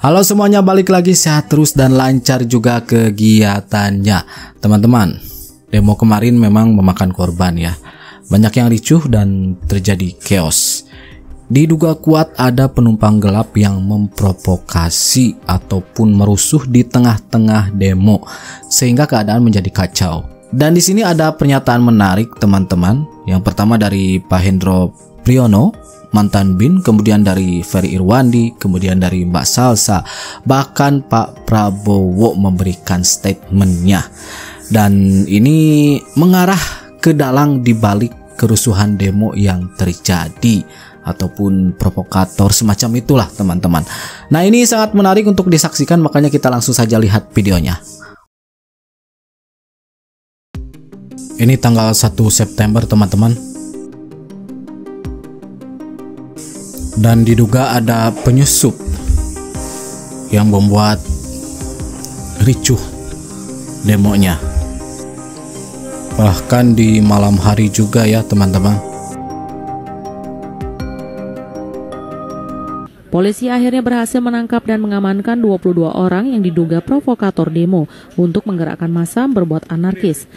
Halo semuanya, balik lagi sehat terus dan lancar juga kegiatannya. Teman-teman, demo kemarin memang memakan korban ya. Banyak yang ricuh dan terjadi chaos. Diduga kuat ada penumpang gelap yang memprovokasi ataupun merusuh di tengah-tengah demo sehingga keadaan menjadi kacau. Dan di sini ada pernyataan menarik teman-teman. Yang pertama dari Pak Hendro Priyono, mantan BIN, kemudian dari Ferry Irwandi, kemudian dari Mbak Salsa, bahkan Pak Prabowo memberikan statementnya. Dan ini mengarah ke dalang dibalik kerusuhan demo yang terjadi ataupun provokator semacam itulah teman-teman. Nah, ini sangat menarik untuk disaksikan, makanya kita langsung saja lihat videonya. Ini tanggal 1 September teman-teman. Dan diduga ada penyusup yang membuat ricuh demonya. Bahkan di malam hari juga ya teman-teman. Polisi akhirnya berhasil menangkap dan mengamankan 22 orang yang diduga provokator demo untuk menggerakkan massa berbuat anarkis.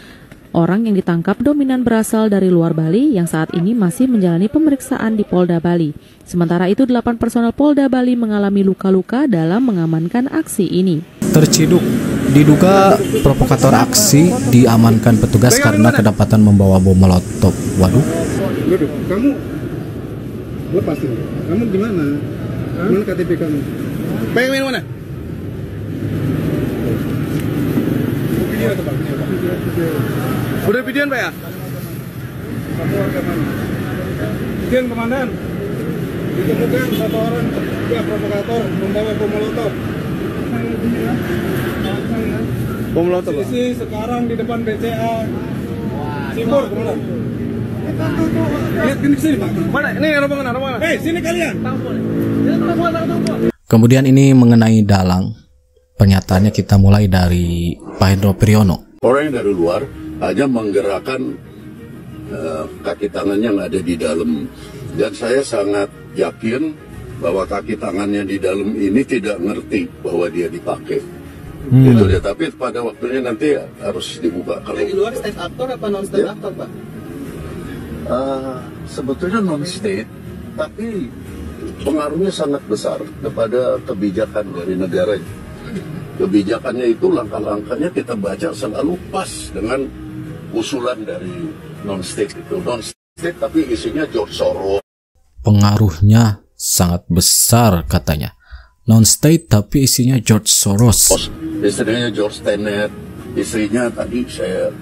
Orang yang ditangkap dominan berasal dari luar Bali yang saat ini masih menjalani pemeriksaan di Polda Bali. Sementara itu 8 personel Polda Bali mengalami luka-luka dalam mengamankan aksi ini. Terciduk, diduga provokator aksi diamankan petugas karena kedapatan membawa bom molotov. Waduh. Kamu lepas ini. Kamu gimana? Mana KTP kamu? Pengen mana? Video atau Pak? Udah videoan Pak ya? Satu warga mana? Videoan komandan. Ditemukan satu orang ya provokator membawa bom molotov. Bom molotov. Sisi sekarang di depan BCA. Simpur komandan. Lihat gini sini Pak. Mana? Ini rombongan. Hei, sini kalian. Kemudian ini mengenai dalang. Pernyataannya kita mulai dari Pak Hendro Priyono. Orang yang dari luar hanya menggerakkan kaki tangannya yang ada di dalam. Dan saya sangat yakin bahwa kaki tangannya di dalam ini tidak ngerti bahwa dia dipakai. Itu dia. Tapi pada waktunya nanti harus dibuka. Kalau di luar state actor apa non state actor Pak? Sebetulnya non state, tapi pengaruhnya sangat besar kepada kebijakan dari negara. Kebijakannya itu langkah-langkahnya kita baca selalu pas dengan usulan dari non-state itu. Non-state tapi isinya George Soros. Pengaruhnya sangat besar katanya. Non-state tapi isinya George Soros. Istrinya George Tenet. Istrinya tadi saya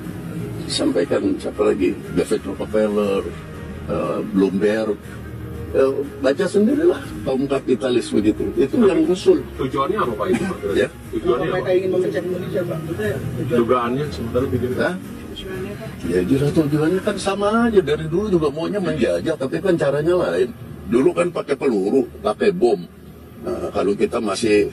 sampaikan siapa lagi? David Rockefeller, Bloomberg. Baca sendirilah kaum kapitalis begitu. Itu yang usul. Tujuannya apa Pak itu? Ya? Tujuannya mereka ingin memecah Indonesia Pak. Dugaannya sebenarnya begini. Ya jelas tujuannya kan sama aja. Dari dulu juga maunya menjajah, tapi kan caranya lain. Dulu kan pakai peluru, pakai bom. Nah, kalau kita masih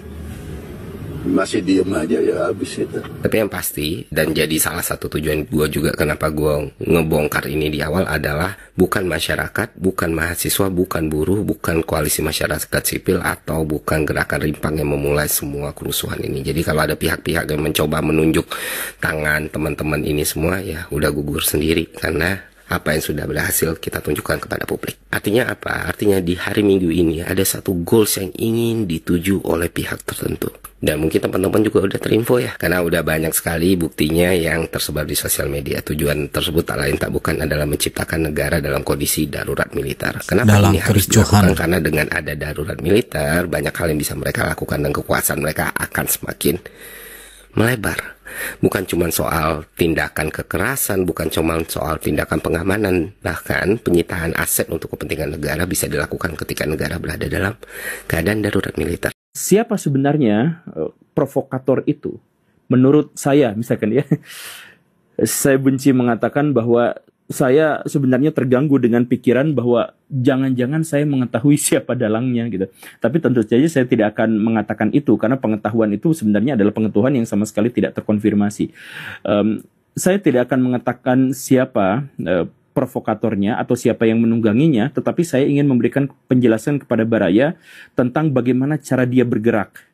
diem aja ya habis itu. Tapi yang pasti, dan jadi salah satu tujuan gue juga kenapa gue ngebongkar ini di awal adalah bukan masyarakat, bukan mahasiswa, bukan buruh, bukan koalisi masyarakat sipil, atau bukan gerakan rimpang yang memulai semua kerusuhan ini. Jadi kalau ada pihak-pihak yang mencoba menunjuk tangan teman-teman ini semua, ya udah gugur sendiri karena apa yang sudah berhasil kita tunjukkan kepada publik. Artinya apa? Artinya di hari Minggu ini ada satu goals yang ingin dituju oleh pihak tertentu. Dan mungkin teman-teman juga udah terinfo ya, karena udah banyak sekali buktinya yang tersebar di sosial media. Tujuan tersebut tak lain tak bukan adalah menciptakan negara dalam kondisi darurat militer. Kenapa dalam ini harus dilakukan? Karena dengan ada darurat militer, banyak hal yang bisa mereka lakukan dan kekuasaan mereka akan semakin melebar. Bukan cuma soal tindakan kekerasan, bukan cuma soal tindakan pengamanan, bahkan penyitaan aset untuk kepentingan negara bisa dilakukan ketika negara berada dalam keadaan darurat militer. Siapa sebenarnya provokator itu? Menurut saya, misalkan ya, saya benci mengatakan bahwa saya sebenarnya terganggu dengan pikiran bahwa jangan-jangan saya mengetahui siapa dalangnya gitu. Tapi tentu saja saya tidak akan mengatakan itu karena pengetahuan itu sebenarnya adalah pengetahuan yang sama sekali tidak terkonfirmasi. Saya tidak akan mengatakan siapa provokatornya atau siapa yang menungganginya, tetapi saya ingin memberikan penjelasan kepada Baraya tentang bagaimana cara dia bergerak.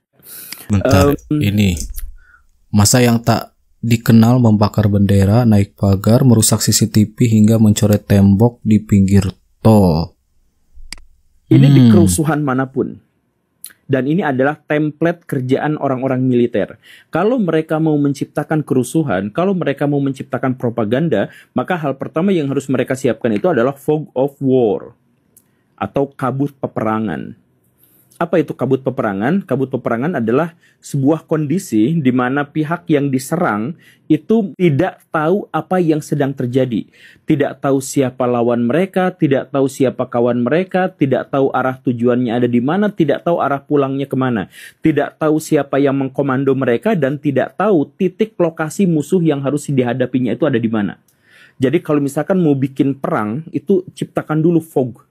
Bentar, ini masa yang tak dikenal membakar bendera, naik pagar, merusak CCTV hingga mencoret tembok di pinggir tol. Ini di kerusuhan manapun. Dan ini adalah template kerjaan orang-orang militer. Kalau mereka mau menciptakan kerusuhan, kalau mereka mau menciptakan propaganda, maka hal pertama yang harus mereka siapkan itu adalah fog of war atau kabut peperangan. Apa itu kabut peperangan? Kabut peperangan adalah sebuah kondisi di mana pihak yang diserang itu tidak tahu apa yang sedang terjadi. Tidak tahu siapa lawan mereka, tidak tahu siapa kawan mereka, tidak tahu arah tujuannya ada di mana, tidak tahu arah pulangnya kemana. Tidak tahu siapa yang mengkomando mereka, dan tidak tahu titik lokasi musuh yang harus dihadapinya itu ada di mana. Jadi kalau misalkan mau bikin perang, itu ciptakan dulu fog.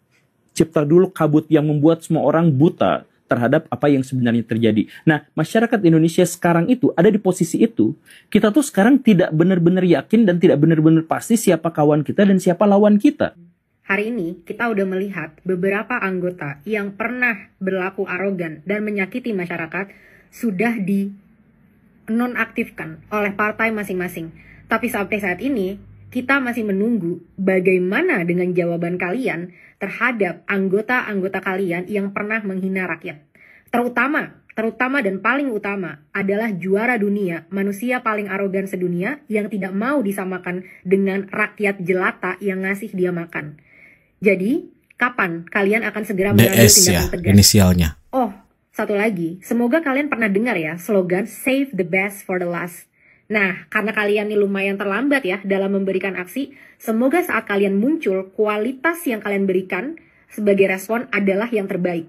Cipta dulu kabut yang membuat semua orang buta terhadap apa yang sebenarnya terjadi. Nah, masyarakat Indonesia sekarang itu ada di posisi itu. Kita tuh sekarang tidak benar-benar yakin dan tidak benar-benar pasti siapa kawan kita dan siapa lawan kita. Hari ini kita udah melihat beberapa anggota yang pernah berlaku arogan dan menyakiti masyarakat sudah dinonaktifkan oleh partai masing-masing. Tapi sampai saat ini kita masih menunggu bagaimana dengan jawaban kalian terhadap anggota-anggota kalian yang pernah menghina rakyat. Terutama dan paling utama adalah juara dunia, manusia paling arogan sedunia yang tidak mau disamakan dengan rakyat jelata yang ngasih dia makan. Jadi, kapan kalian akan segera mengambil tindakan tegas? Inisialnya. Oh, satu lagi, semoga kalian pernah dengar ya slogan Save the best for the last. Nah, karena kalian ini lumayan terlambat ya dalam memberikan aksi, semoga saat kalian muncul, kualitas yang kalian berikan sebagai respon adalah yang terbaik.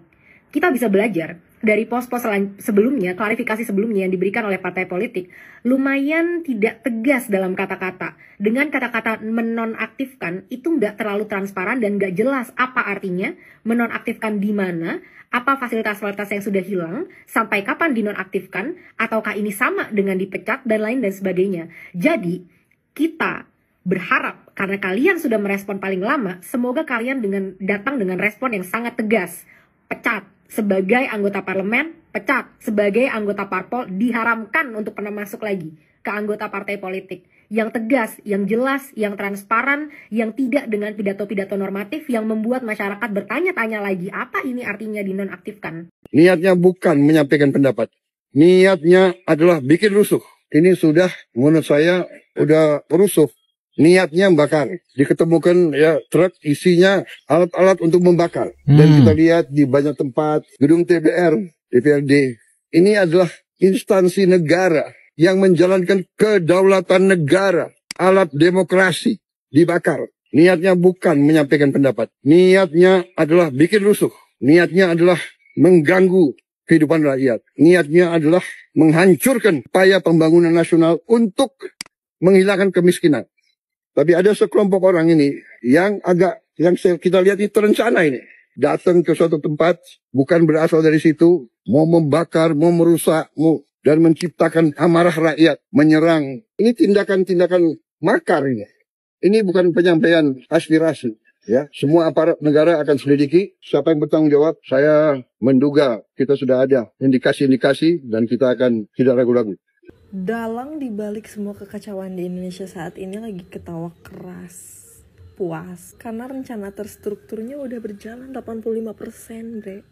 Kita bisa belajar dari pos-pos sebelumnya, klarifikasi sebelumnya yang diberikan oleh partai politik, lumayan tidak tegas dalam kata-kata. Dengan kata-kata menonaktifkan, itu nggak terlalu transparan dan nggak jelas apa artinya, menonaktifkan di mana, apa fasilitas-fasilitas yang sudah hilang, sampai kapan dinonaktifkan, ataukah ini sama dengan dipecat, dan lain dan sebagainya. Jadi, kita berharap, karena kalian sudah merespon paling lama, semoga kalian datang dengan respon yang sangat tegas. Pecat sebagai anggota parlemen, pecat sebagai anggota parpol, diharamkan untuk pernah masuk lagi ke anggota partai politik. Yang tegas, yang jelas, yang transparan, yang tidak dengan pidato-pidato normatif yang membuat masyarakat bertanya-tanya lagi apa ini artinya dinonaktifkan. Niatnya bukan menyampaikan pendapat. Niatnya adalah bikin rusuh. Ini sudah menurut saya udah rusuh. Niatnya membakar. Diketemukan ya truk isinya alat-alat untuk membakar. Dan kita lihat di banyak tempat, gedung TBR, DPRD. Ini adalah instansi negara yang menjalankan kedaulatan negara, alat demokrasi, dibakar. Niatnya bukan menyampaikan pendapat. Niatnya adalah bikin rusuh. Niatnya adalah mengganggu kehidupan rakyat. Niatnya adalah menghancurkan upaya pembangunan nasional untuk menghilangkan kemiskinan. Tapi ada sekelompok orang ini yang kita lihat ini terencana ini. Datang ke suatu tempat, bukan berasal dari situ, mau membakar, mau merusak, dan menciptakan amarah rakyat, menyerang. Ini tindakan-tindakan makar ini. Ini bukan penyampaian aspirasi. Ya, semua aparat negara akan selidiki siapa yang bertanggung jawab. Saya menduga kita sudah ada indikasi-indikasi dan kita akan tidak ragu-ragu. Dalang dibalik semua kekacauan di Indonesia saat ini lagi ketawa keras, puas, karena rencana terstrukturnya udah berjalan 85%, Bre.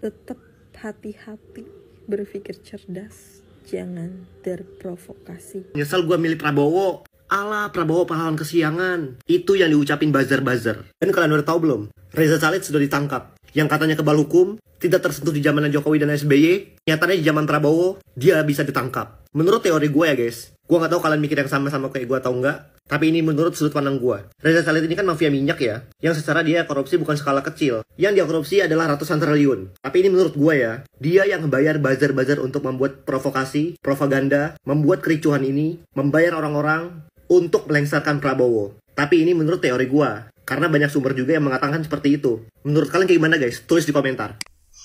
Tetap hati-hati, berpikir cerdas, jangan terprovokasi. Nyesel gue milih Prabowo. Alah, Prabowo pahlawan kesiangan. Itu yang diucapin buzzer-buzzer. Dan kalian udah tahu belum? Reza Salid sudah ditangkap. Yang katanya kebal hukum, tidak tersentuh di zaman Jokowi dan SBY. Nyatanya di zaman Prabowo, dia bisa ditangkap. Menurut teori gue ya guys. Gue gak tahu kalian mikir yang sama-sama kayak gue atau enggak. Tapi ini menurut sudut pandang gue. Reza Salid ini kan mafia minyak ya. Yang secara dia korupsi bukan skala kecil. Yang dia korupsi adalah ratusan triliun. Tapi ini menurut gue ya. Dia yang membayar buzzer-buzzer untuk membuat provokasi, propaganda, membuat kericuhan ini, membayar orang-orang untuk melengsarkan Prabowo. Tapi ini menurut teori gue. Karena banyak sumber juga yang mengatakan seperti itu. Menurut kalian kayak gimana guys? Tulis di komentar.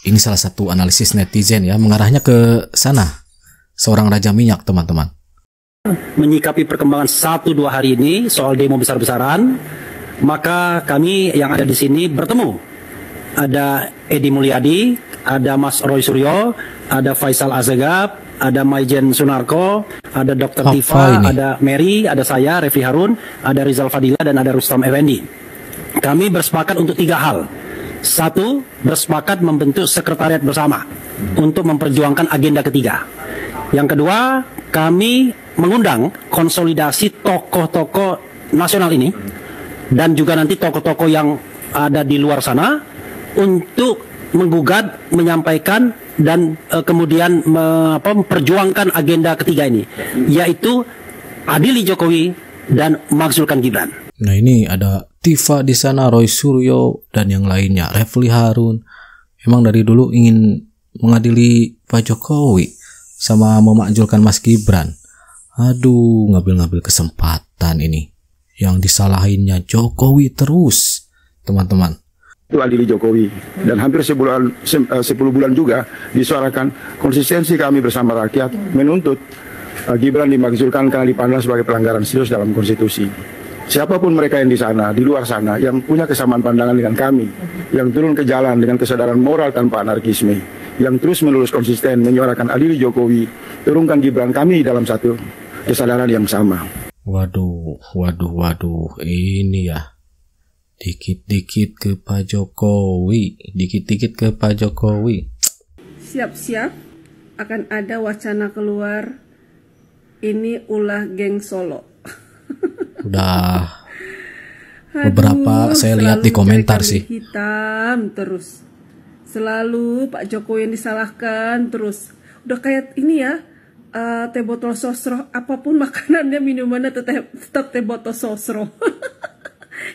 Ini salah satu analisis netizen ya, mengarahnya ke sana. Seorang raja minyak, teman-teman. Menyikapi perkembangan 1-2 hari ini soal demo besar-besaran, maka kami yang ada di sini bertemu ada Edi Mulyadi, ada Mas Roy Suryo, ada Faisal Azegab, ada Maijen Sunarko, ada Dr. Tifa, ada Mary, ada saya, Refli Harun, ada Rizal Fadila, dan ada Rustam Effendi. Kami bersepakat untuk 3 hal. 1, bersepakat membentuk sekretariat bersama untuk memperjuangkan agenda ketiga. Yang kedua, kami mengundang konsolidasi tokoh-tokoh nasional ini dan juga nanti tokoh-tokoh yang ada di luar sana untuk menggugat, menyampaikan dan kemudian memperjuangkan agenda ketiga ini, yaitu adili Jokowi dan makzulkan Gibran. Nah, ini ada Tifa di sana, Roy Suryo dan yang lainnya, Refli Harun. Emang dari dulu ingin mengadili Pak Jokowi sama memakzulkan Mas Gibran. Aduh, ngambil-ngambil kesempatan ini. Yang disalahinnya Jokowi terus, teman-teman. Itu adili Jokowi, dan hampir 10 bulan juga disuarakan konsistensi kami bersama rakyat menuntut Gibran dimakzulkan karena dipandang sebagai pelanggaran serius dalam konstitusi. Siapapun mereka yang di sana, di luar sana, yang punya kesamaan pandangan dengan kami, yang turun ke jalan dengan kesadaran moral tanpa anarkisme, yang terus-menerus konsisten menyuarakan adili Jokowi, turunkan Gibran, kami dalam satu kesadaran yang sama. Waduh, ini ya. Dikit-dikit ke Pak Jokowi, dikit-dikit ke Pak Jokowi. Siap-siap akan ada wacana keluar, ini ulah geng Solo. Udah beberapa saya lihat di komentar sih. Hitam terus. Selalu Pak Jokowi yang disalahkan terus. Udah kayak ini ya, teh botol sosro, apapun makanannya, minumannya tetap teh botol sosro.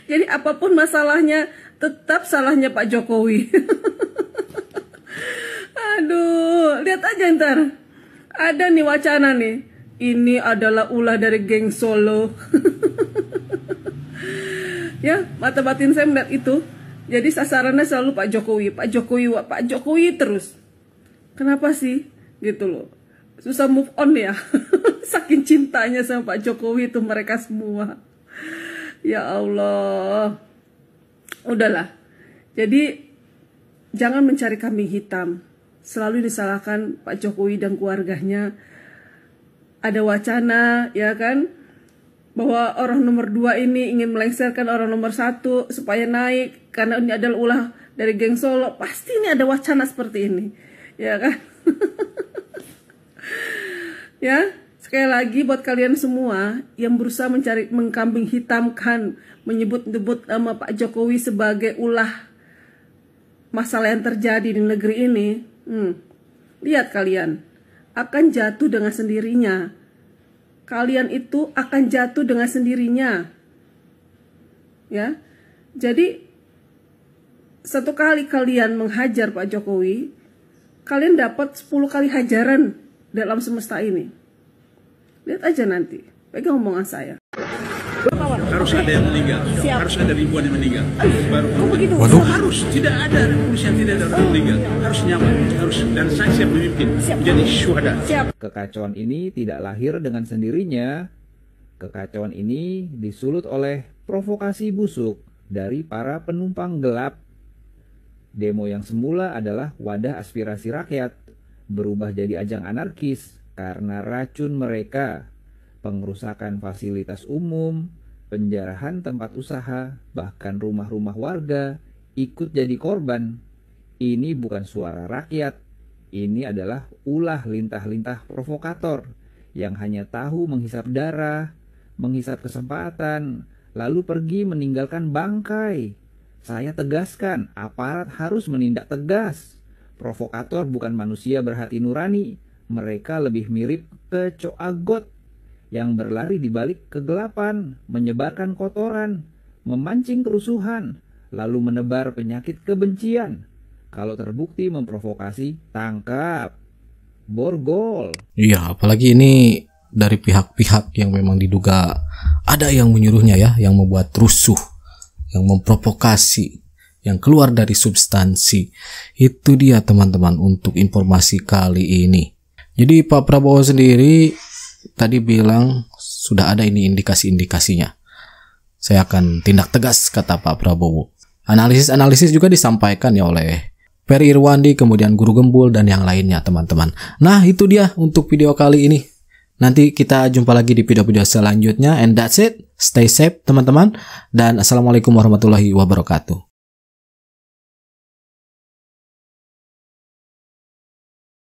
Jadi apapun masalahnya tetap salahnya Pak Jokowi. Aduh, lihat aja ntar. Ada nih wacana nih. Ini adalah ulah dari geng Solo. Ya, mata batin saya melihat itu. Jadi sasarannya selalu Pak Jokowi, Pak Jokowi terus. Kenapa sih? Gitu loh. Susah move on ya. Saking cintanya sama Pak Jokowi itu mereka semua. Ya Allah. Udahlah. Jadi jangan mencari kambing hitam. Selalu disalahkan Pak Jokowi dan keluarganya. Ada wacana, ya kan, bahwa orang nomor 2 ini ingin melengsarkan orang nomor 1 supaya naik karena ini adalah ulah dari geng Solo. Pasti ini ada wacana seperti ini, ya kan? Ya, sekali lagi buat kalian semua yang berusaha mencari mengkambing hitamkan, menyebut-nyebut nama Pak Jokowi sebagai ulah masalah yang terjadi di negeri ini, lihat kalian akan jatuh dengan sendirinya. Kalian itu akan jatuh dengan sendirinya. Ya. Jadi satu kali kalian menghajar Pak Jokowi, kalian dapat 10 kali hajaran dalam semesta ini. Lihat aja nanti. Pegang omongan saya. Harus ada yang meninggal, harus ada ribuan yang meninggal. Baru harus tidak ada revolusi yang tidak ada orang meninggal. Harus nyaman, harus, dan saya siap memimpin menjadi syuhada. Kekacauan ini tidak lahir dengan sendirinya. Kekacauan ini disulut oleh provokasi busuk dari para penumpang gelap. Demo yang semula adalah wadah aspirasi rakyat berubah jadi ajang anarkis karena racun mereka. Pengrusakan fasilitas umum, penjarahan tempat usaha, bahkan rumah-rumah warga ikut jadi korban. Ini bukan suara rakyat. Ini adalah ulah lintah-lintah provokator yang hanya tahu menghisap darah, menghisap kesempatan, lalu pergi meninggalkan bangkai. Saya tegaskan, aparat harus menindak tegas. Provokator bukan manusia berhati nurani. Mereka lebih mirip ke coagot yang berlari di balik kegelapan, menyebarkan kotoran, memancing kerusuhan, lalu menebar penyakit kebencian. Kalau terbukti memprovokasi, tangkap. Borgol. Iya, apalagi ini dari pihak-pihak yang memang diduga ada yang menyuruhnya ya, yang membuat rusuh, yang memprovokasi, yang keluar dari substansi. Itu dia teman-teman untuk informasi kali ini. Jadi Pak Prabowo sendiri tadi bilang sudah ada ini indikasi-indikasinya. Saya akan tindak tegas, kata Pak Prabowo. Analisis-analisis juga disampaikan ya oleh Ferry Irwandi, kemudian Guru Gembul, dan yang lainnya teman-teman. Nah itu dia untuk video kali ini. Nanti kita jumpa lagi di video-video selanjutnya. And that's it. Stay safe teman-teman. Dan Assalamualaikum warahmatullahi wabarakatuh.